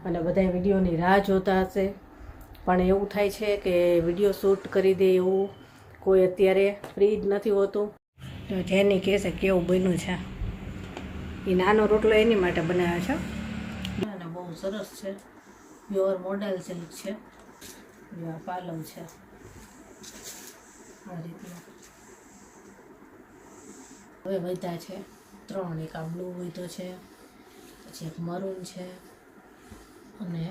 અને બધા વિડીયોની રાહ જોતા હશે, પણ એવું થાય છે કે વિડીયો શૂટ કરી દે એવું કોઈ અત્યારે ફ્રી જ નથી હોતું. તો જેની કહેશે કેવું બન્યું છે, એ નાનો રોટલો એની માટે બનાવ્યો છે અને બહુ સરસ છે, પ્યોર મોડલ સિલ્ક છે. પાલવ છે આ રીતનું. હવે વધ્યા છે 3, એક આ બ્લુ વધ્યો છે, પછી એક મરૂન છે અને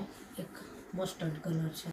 એક મસ્ટર્ડ કલર છે.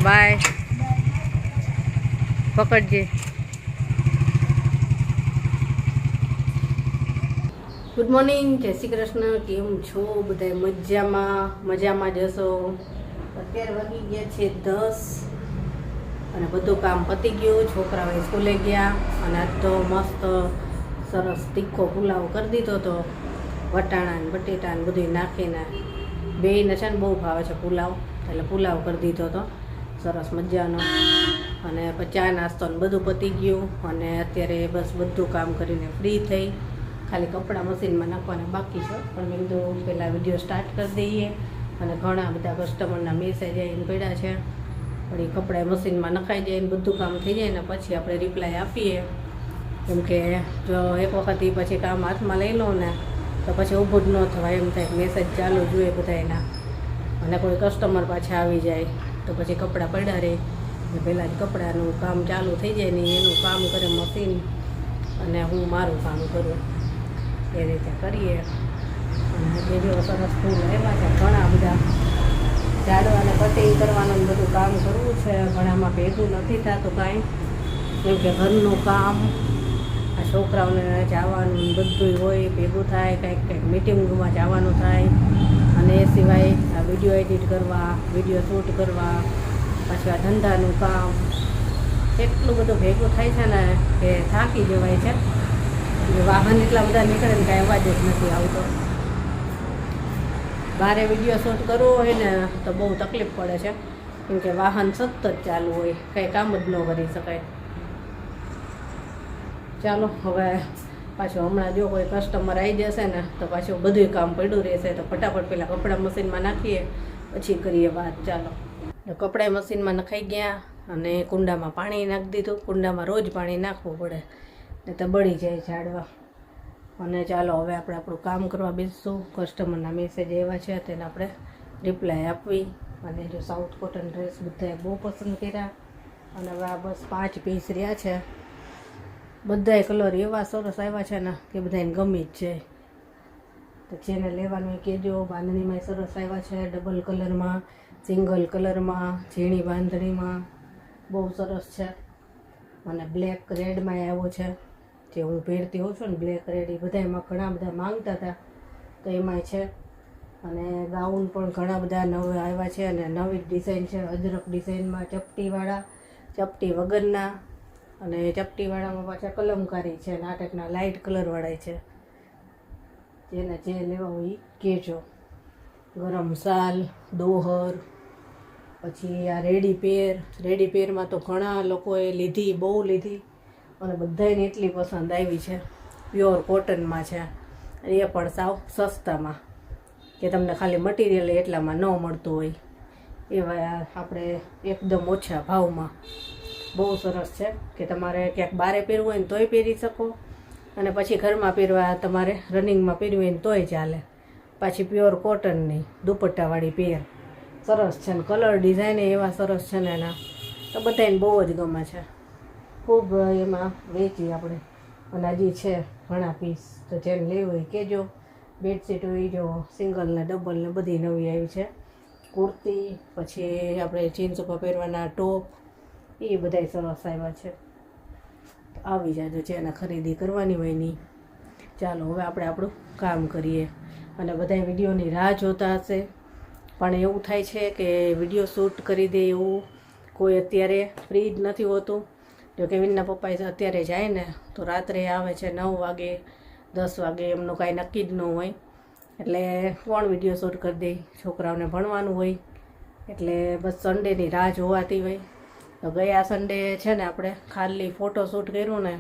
બાય, પકડજે. ગુડ મોર્નિંગ, જય શ્રી કૃષ્ણ. કેમ છો બધા? મજામાં જશો. અત્યારે વાગી ગયા છે 10 અને બધું કામ પતી ગયું. છોકરાઓ સ્કૂલે ગયા અને આજ તો મસ્ત સરસ તીખો પુલાવ કરી દીધો હતો, વટાણા ને બટેટા ને બધું નાખીને. બેયને છે ને બહુ ભાવે છે પુલાવ, એટલે પુલાવ કરી દીધો હતો સરસ મજાનો. અને ચા નાસ્તો ને બધું પતી ગયું અને અત્યારે બસ બધું કામ કરીને ફ્રી થઈ. ખાલી કપડાં મશીનમાં નાખવાના બાકી છે, પણ મેં કીધું પહેલાં વિડીયો સ્ટાર્ટ કરી દઈએ. અને ઘણા બધા કસ્ટમરના મેસેજ આવીને પડ્યા છે, પણ એ કપડાં મશીનમાં નખાઈ જાય ને બધું કામ થઈ જાય ને પછી આપણે રિપ્લાય આપીએ. કેમ કે જો એક વખત એ પછી કામ હાથમાં લઈ લો ને તો પછી ઊભું જ ન થવાય, એમ થાય મેસેજ ચાલુ જોઈએ બધાના. અને કોઈ કસ્ટમર પાછા આવી જાય તો પછી કપડાં પડ્યા રહે. પહેલાં જ કપડાનું કામ ચાલુ થઈ જાય ને એનું કામ કરે મશીન અને હું મારું કામ કરું, એ રીતે કરીએ. અને બીજો સરસ ફૂલ આવ્યા છે ઘણા બધા, ઝાડવાને કટિંગ કરવાનું બધું કામ કરવું છે. ઘણામાં ભેગું નથી થતું કાંઈ, કેમ કે ઘરનું કામ, આ છોકરાઓને જવાનું બધું હોય, ભેગું થાય. કંઈક મિટિંગમાં જવાનું થાય અને એ સિવાય આ વિડીયો એડિટ કરવા, વિડીયો શૂટ કરવા, પાછું આ ધંધાનું કામ, એટલું બધું ભેગું થાય છે ને કે થાકી જવાય છે. વાહન એટલા બધા નીકળે ને કાંઈ અવાજ જ નથી આવતો. બારે વિડીયો શૂટ કરવો હોય ને તો બહુ તકલીફ પડે છે, કેમ કે વાહન સતત ચાલુ હોય, કંઈ કામ જ ન કરી શકાય. ચાલો હવે પાછું હમણાં જો કોઈ કસ્ટમર આવી જશે ને તો પાછું બધું કામ પડ્યું રહેશે. તો ફટાફટ પહેલાં કપડાં મશીનમાં નાખીએ પછી કરીએ વાત. ચાલો, કપડાં મશીનમાં નખાઈ ગયા અને કુંડામાં પાણી નાખી દીધું. કુંડામાં રોજ પાણી નાખવું પડે ને તો બળી જાય ઝાડવા. અને ચાલો હવે આપણે આપણું કામ કરવા બેસીશું. કસ્ટમરના મેસેજ આવ્યા છે તેને આપણે રિપ્લાય આપવી. અને જો સાઉથ કોટન ડ્રેસ બધાએ બહુ પસંદ કર્યા. અને હવે આ બસ 5 પીસ રહ્યા છે. બધાય કલર એવા સરસ આવ્યા છે ને કે બધાને ગમી જ જાય. તો જેને લેવાનું એ કહેજો. બાંધણીમાં સરસ આવ્યા છે, ડબલ કલરમાં, સિંગલ કલરમાં, ઝીણી બાંધણીમાં બહુ સરસ છે. અને બ્લેક રેડમાં આવ્યો છે, જે હું પહેરતી હોઉં છું ને બ્લેક રેડ, એ બધામાં ઘણા બધા માંગતા હતા તો એમાંય છે. અને ગાઉન પણ ઘણા બધા નવા આવ્યા છે અને નવી ડિઝાઇન છે, અજરક ડિઝાઇનમાં, ચપટીવાળા, ચપટી વગરના. અને ચપટીવાળામાં પાછા કલમકારી છે, નાટકના લાઇટ કલરવાળા છે. જેને જે લેવા હોય એ કહેજો. ગરમ શાલ, દોહર, પછી આ રેડી પેરમાં તો ઘણા લોકોએ લીધી, બહુ લીધી અને બધાને એટલી પસંદ આવી છે. પ્યોર કોટનમાં છે, એ પણ સાવ સસ્તામાં, કે તમને ખાલી મટીરિયલ એટલામાં ન મળતું હોય એવા આપણે એકદમ ઓછા ભાવમાં. બહુ સરસ છે કે તમારે ક્યાંક બારે પહેરવું હોય ને તોય પહેરી શકો, અને પછી ઘરમાં પહેરવા તમારે રનિંગમાં પહેરવી હોય ને તોય ચાલે. પાછી પ્યોર કોટનની દુપટ્ટાવાળી પેર સરસ છે ને કલર ડિઝાઇન એવા સરસ છે ને એના, તો બધાને બહુ જ ગમે છે. ખૂબ એમાં વેચી આપણે. અને હજી છે ઘણા પીસ, તો જેને લેવું હોય કહેજો. બેડશીટ હોય જો સિંગલ ને ડબલ ને બધી નવી આવી છે. કુર્તી, પછી આપણે જીન્સ ઉપર પહેરવાના ટોપ, એ બધાય સરસ આવ્યા છે. આવી જાજો જેને ખરીદી કરવાની હોય નહીં. ચાલો હવે આપણે આપણું કામ કરીએ. અને બધા વિડીયોની રાહ જોતા હશે, પણ એવું થાય છે કે વિડીયો શૂટ કરી દે એવું કોઈ અત્યારે ફ્રી જ નથી હોતું. જો કેવિનના પપ્પા અત્યારે જાય ને તો રાત્રે આવે છે 9 વાગે 10 વાગે, એમનું કાંઈ નક્કી જ ન હોય. એટલે કોણ વિડીયો શૂટ કરી દે, છોકરાઓને ભણવાનું હોય. એટલે બસ સન્ડેની રાહ જોવાતી હોય. તો ગયા સન્ડે છે ને આપણે ખાલી ફોટોશૂટ કર્યું ને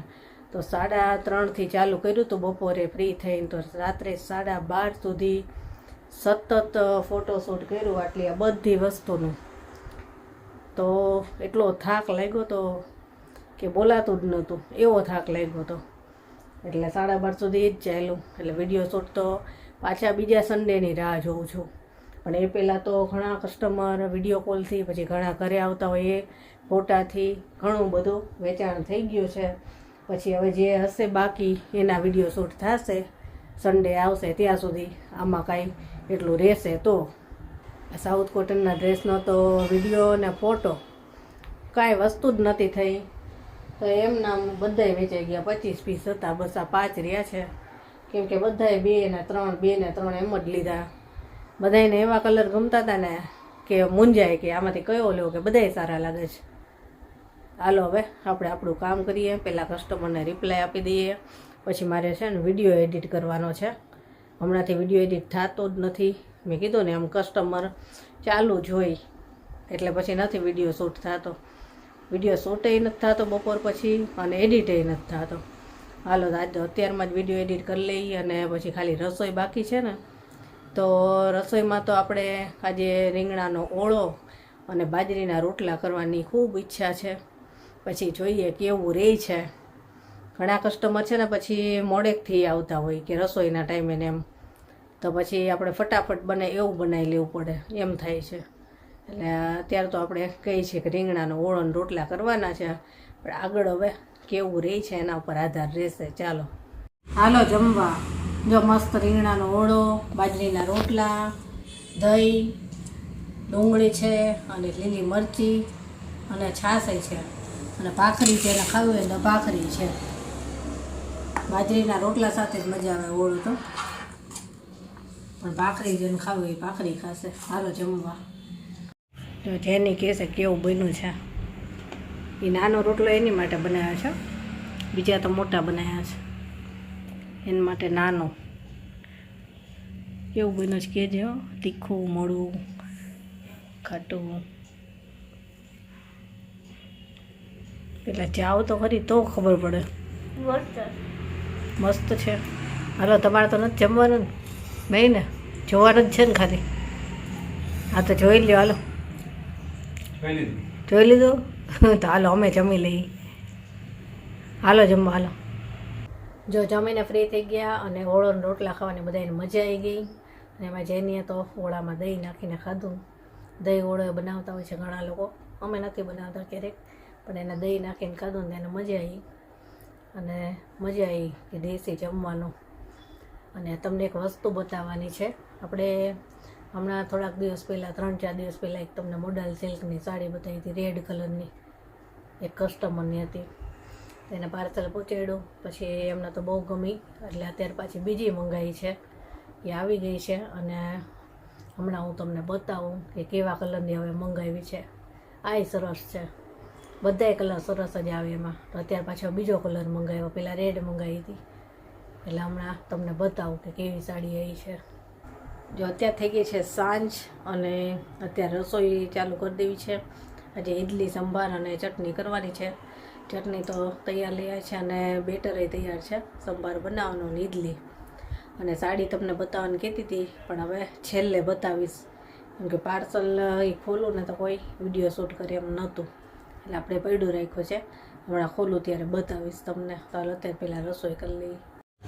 તો 3:30થી ચાલુ કર્યું હતું બપોરે ફ્રી થઈને, તો રાત્રે 12:30 સુધી સતત ફોટોશૂટ કર્યું. આટલી આ બધી વસ્તુનું તો એટલો થાક લાગ્યો તો કે બોલાતું જ નહોતું, એવો થાક લાગ્યો હતો. એટલે 12:30 સુધી જ ચાલ્યું. એટલે વિડીયો શૂટ તો પાછા બીજા સન્ડેની રાહ જોઉં છું. પણ એ પહેલાં તો ઘણા કસ્ટમર વિડીયો કોલથી, પછી ઘણા ઘરે આવતા હોય એ ફોટાથી ઘણું બધું વેચાણ થઈ ગયું છે. પછી હવે જે હશે બાકી એના વિડીયો શૂટ થશે. સન્ડે આવશે ત્યાં સુધી આમાં કાંઈ એટલું રહેશે. તો સાઉથ કોટનના ડ્રેસનો તો વિડીયો ને ફોટો કાંઈ વસ્તુ જ નથી થઈ. તો એમના બધાય વેચાઈ ગયા. 25 પીસ હતા, બસ આ 5 રહ્યા છે. કેમ કે બધાએ 2 ને 3 એમ જ લીધા. બધાને એવા કલર ગમતા હતા ને કે મૂંઝાય કે આમાંથી કયો લેવો, કે બધાય સારા લાગે છે. હાલો હવે આપણે આપણું કામ કરીએ. પહેલાં કસ્ટમરને રિપ્લાય આપી દઈએ, પછી મારે છે ને વિડીયો એડિટ કરવાનો છે. હમણાંથી વિડીયો એડિટ થતો જ નથી. મેં કીધું ને એમ કસ્ટમર ચાલુ જ હોય એટલે પછી નથી વિડીયો શૂટ થતો. વિડીયો શૂટે નથી થતો બપોર પછી, અને એડિટે નથી થતો. હાલો આજે અત્યારમાં જ વિડીયો એડિટ કરી લઈએ. અને પછી ખાલી રસોઈ બાકી છે ને, તો રસોઈમાં તો આપણે આજે રીંગણાનો ઓળો અને બાજરીના રોટલા કરવાની ખૂબ ઈચ્છા છે. પછી જોઈએ કેવું રહે છે. ઘણા કસ્ટમર છે ને પછી મોડેકથી આવતા હોય કે રસોઈના ટાઈમે ને એમ, તો પછી આપણે ફટાફટ બને એવું બનાવી લેવું પડે એમ થાય છે. એટલે અત્યારે તો આપણે કહીએ છીએ કે રીંગણાનો ઓળો અને રોટલા કરવાના છે. પણ આગળ હવે કેવું રહે છે એના ઉપર આધાર રહેશે. ચાલો હાલો જમવા. જો મસ્ત રીંગણાનો ઓળો, બાજરીના રોટલા, દહીં, ડુંગળી છે અને લીલી મરચી અને છાશ છે અને ભાખરી છે. એને ખાવું હોય તો ભાખરી છે. બાજરીના રોટલા સાથે જ મજા આવે ઓળો તો, પણ ભાખરી જેને ખાવું હોય ભાખરી ખાશે. હાલો જમવા. જો જેની કહેશે કેવું બન્યું છે. એ નાનો રોટલો એની માટે બનાવ્યો છે, બીજા તો મોટા બનાવ્યા છે. એના માટે નાનો. કેવું બન્યું છે કહેજો. તીખું, મોળું, ખાટું. એટલે જાઓ તો ખરી તો ખબર પડે. મસ્ત છે. હાલો તમારે તો નથી જમવાનું ને ભાઈ ને, જોવાનું જ છે ને ખાલી. હા તો જોઈ લ્યો. હાલો જોઈ લીધું. તો હાલો અમે જમી લઈએ. હાલો જમવા હાલો. જો જમીને ફ્રી થઈ ગયા અને ઓળોને રોટલા ખાવાની બધાને મજા આવી ગઈ. અને એમાં જેનીએ તો ઓળામાં દહીં નાખીને ખાધું. દહીં ઓળો બનાવતા હોય છે ઘણા લોકો, અમે નથી બનાવતા ક્યારેક, પણ એને દહીં નાખીને ખાધું ને એને મજા આવી. અને મજા આવી કે દેશી જમવાનું. અને તમને એક વસ્તુ બતાવવાની છે. આપણે હમણાં થોડાક દિવસ પહેલાં 3-4 દિવસ પહેલાં એક તમને મોડલ સિલ્કની સાડી બતાવી હતી, રેડ કલરની, એક કસ્ટમરની હતી. એને પાર્સલ પહોંચાડ્યું, પછી એમને તો બહુ ગમી, એટલે અત્યારે પાછી બીજી મંગાવી છે, એ આવી ગઈ છે. અને હમણાં હું તમને બતાવું કે કેવા કલરની હવે મંગાવી છે. આ સરસ છે, બધાય કલર સરસ જ આવે એમાં. તો અત્યારે પાછો બીજો કલર મંગાવ્યો, પહેલાં રેડ મંગાવી હતી, એટલે હમણાં તમને બતાવું કે કેવી સાડી આવી છે. જો અત્યારે થઈ ગઈ છે સાંજ અને અત્યારે રસોઈ ચાલુ કરી દેવી છે. આજે ઇડલી સંભાર અને ચટણી કરવાની છે. ચટણી તો તૈયાર લઈ આવી છે અને બેટરે તૈયાર છે, સંભાર બનાવવાનો ને ઇડલી. અને સાડી તમને બતાવવાની કહેતી હતી, પણ હવે છેલ્લે બતાવીશ, કેમ કે પાર્સલ એ ખોલું ને તો કોઈ વિડીયો શૂટ કરે એમ નહોતું, એટલે આપણે પડ્યું રાખ્યું છે. હમણાં ખોલું ત્યારે બતાવીશ તમને. તો અત્યારે પહેલાં રસોઈ કરી લઈએ.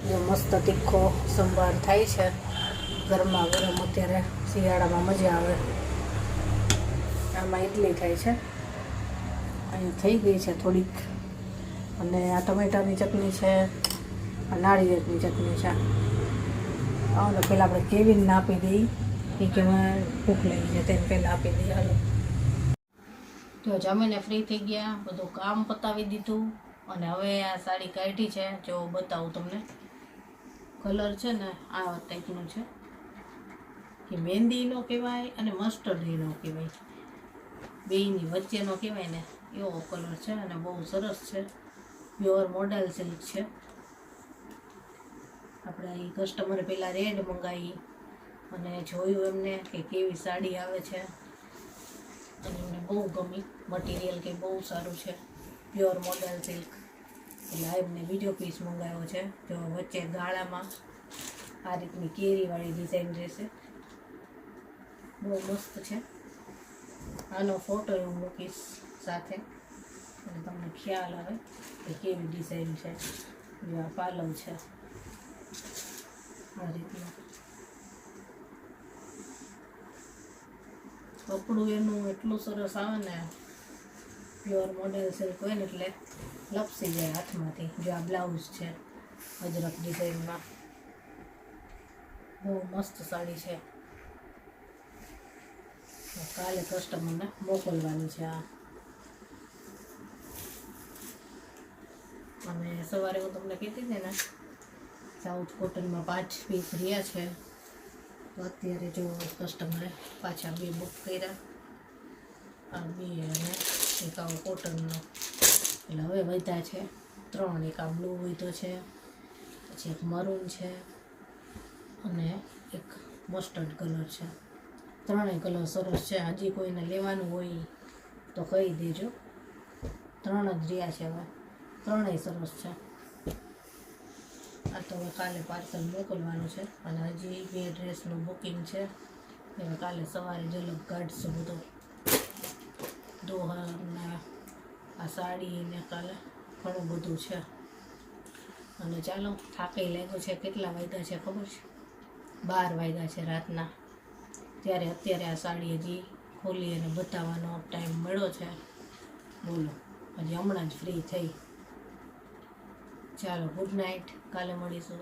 જો મસ્ત તીખો સંભાર થાય છે, ગરમા ગરમ, અત્યારે શિયાળામાં મજા આવે. આમાં ઇડલી થાય છે, અહીં થઈ ગઈ છે થોડીક. અને આ ટમેટાની ચટણી છે, આ નાળિયેરની ચટણી છે. અને પહેલાં આપણે કેવીને આપી દઈએ, એ કે મેં ભૂખ લાગી છે તેને પહેલાં આપી દઈએ. હાલો જો જમીને ફ્રી થઈ ગયા, બધું કામ પતાવી દીધું. અને હવે આ સાડી કાઢી છે, જો બતાવું તમને. કલર છે ને આ ટાઈપનું છે, કે મહેંદીનો કહેવાય અને મસ્ટર્ડ નો કહેવાય, બેયની વચ્ચેનો કહેવાય ને એવો કલર છે. અને બહુ સરસ છે, પ્યોર મોડલ સિલ્ક છે. આપણે એ કસ્ટમરે પહેલાં રેડ મંગાવી અને જોયું એમને કે કેવી સાડી આવે છે, અને એમને બહુ ગમી. મટીરિયલ કે બહુ સારું છે, પ્યોર મોડલ સિલ્ક. એટલે એમને બીજો પીસ મંગાવ્યો છે. જો વચ્ચે ગાળામાં આ રીતની કેરીવાળી ડિઝાઇન રહેશે, બહુ મસ્ત છે. આનો ફોટો હું મૂકીશ સાથે, અને તમને ખ્યાલ આવે કે કેવી ડિઝાઇન છે. જો આ પાલવ છે, આ રીતનું કપડું એનું એટલું સરસ આવે ને, પ્યોર મોડેલ સિલ્ક હોય ને એટલે લપસી જાય હાથમાંથી. જો આ બ્લાઉઝ છે અજરક ડિઝાઇનમાં, બહુ મસ્ત સાડી છે. કાલે કસ્ટમરને મોકલવાની છે આ. અને સવારે હું તમને કહેતી હતી ને, સાઉથ કોટનમાં 5 પીસ રહ્યા છે. તો અત્યારે જો કસ્ટમરે પાછા 2 બુક કર્યા, આ 2 અને એક આવો કોટનનો. એટલે હવે વધ્યા છે 3. એક આ બ્લુ વધ્યો છે, પછી એક મરૂન છે, અને એક મસ્ટર્ડ કલર છે. 3 કલર સરસ છે. હજી કોઈને લેવાનું હોય તો કહી દેજો, 3 જ રહ્યા છે હવે. 3 સરસ છે. આ તો હવે કાલે પાર્સલ મોકલવાનું છે. અને હજી 2 ડ્રેસનું બુકિંગ છે, એ કાલે સવારે ઝલક કાઢશું બધું. દોહારના આ સાડી ને કાલે ઘણું બધું છે. અને ચાલો, થાકે લાગ્યો છે. કેટલા વાગ્યા છે ખબર છે? 12 વાગ્યા છે રાતના. ત્યારે અત્યારે આ સાડી હજી ખોલી અને બતાવવાનો ટાઈમ મળ્યો છે. બોલો, હજી હમણાં જ ફ્રી થઈ. ચાલો, ગુડ નાઇટ, કાલે મળીશું.